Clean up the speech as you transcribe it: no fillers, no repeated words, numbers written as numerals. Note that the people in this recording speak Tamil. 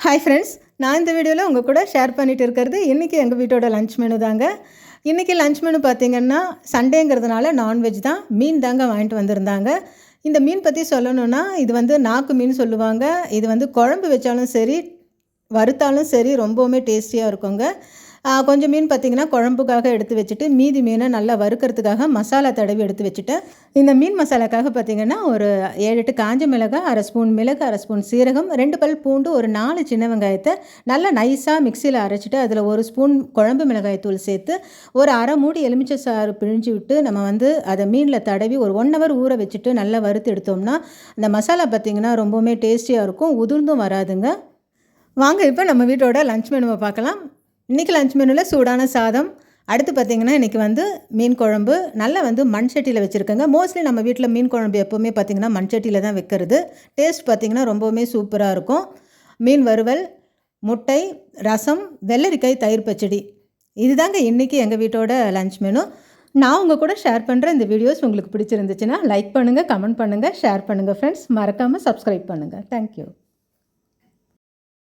ஹாய் ஃப்ரெண்ட்ஸ், நான் இந்த வீடியோவில் உங்கள் கூட ஷேர் பண்ணிகிட்டு இருக்கிறது இன்றைக்கி எங்கள் வீட்டோட லஞ்ச் மெனு தாங்க. இன்றைக்கி லஞ்ச் மெனு பார்த்திங்கன்னா சண்டேங்கிறதுனால நான்வெஜ் தான், மீன் தாங்க வாங்கிட்டு வந்திருந்தாங்க. இந்த மீன் பற்றி சொல்லணுன்னா, இது வந்து நாக்கு மீன் சொல்லுவாங்க. இது வந்து குழம்பு வச்சாலும் சரி, வறுத்தாலும் சரி ரொம்பவுமே டேஸ்டியாக இருக்குங்க. கொஞ்சம் மீன் பார்த்திங்கன்னா குழம்புக்காக எடுத்து வச்சுட்டு, மீதி மீனை நல்லா வறுக்கிறதுக்காக மசாலா தடவி எடுத்து வச்சுட்டேன். இந்த மீன் மசாலாக்காக பார்த்திங்கன்னா ஒரு 7-8 காஞ்ச மிளகாய், 1/2 ஸ்பூன் மிளகு, 1/2 ஸ்பூன் சீரகம், 2 பல் பூண்டு, ஒரு 4 சின்ன வெங்காயத்தை நல்லா நைஸாக மிக்சியில் அரைச்சிட்டு அதில் 1 ஸ்பூன் குழம்பு மிளகாய் தூள் சேர்த்து ஒரு 1/2 மூடி எலுமிச்சை சாறு பிழிஞ்சு விட்டு நம்ம வந்து அதை மீனில் தடவி ஒரு 1 ஹவர் ஊற வச்சுட்டு நல்லா வறுத்து எடுத்தோம்னா அந்த மசாலா பார்த்திங்கன்னா ரொம்பவுமே டேஸ்டியாக இருக்கும், உதிர்ந்தும் வராதுங்க. வாங்க இப்போ நம்ம வீட்டோட லஞ்ச் மெனுவை பார்க்கலாம். இன்றைக்கி லஞ்ச் மெனுவில் சூடான சாதம், அடுத்து பார்த்திங்கன்னா இன்றைக்கி வந்து மீன் குழம்பு நல்லா வந்து மண் சட்டியில் வச்சுருக்கேங்க. மோஸ்ட்லி நம்ம வீட்டில் மீன் குழம்பு எப்போவுமே பார்த்திங்கன்னா மண் சட்டியில் தான் வைக்கிறது. டேஸ்ட் பார்த்திங்கன்னா ரொம்பவுமே சூப்பராக இருக்கும். மீன் வறுவல், முட்டை, ரசம், வெள்ளரிக்காய் தயிர் பச்சடி, இதுதாங்க இன்றைக்கி எங்கள் வீட்டோட லஞ்ச் மெனு. நான் உங்கள் கூட ஷேர் பண்ணுற இந்த வீடியோஸ் உங்களுக்கு பிடிச்சிருந்துச்சுன்னா லைக் பண்ணுங்கள், கமெண்ட் பண்ணுங்கள், ஷேர் பண்ணுங்கள் ஃப்ரெண்ட்ஸ். மறக்காமல் சப்ஸ்கிரைப் பண்ணுங்கள். தேங்க்யூ.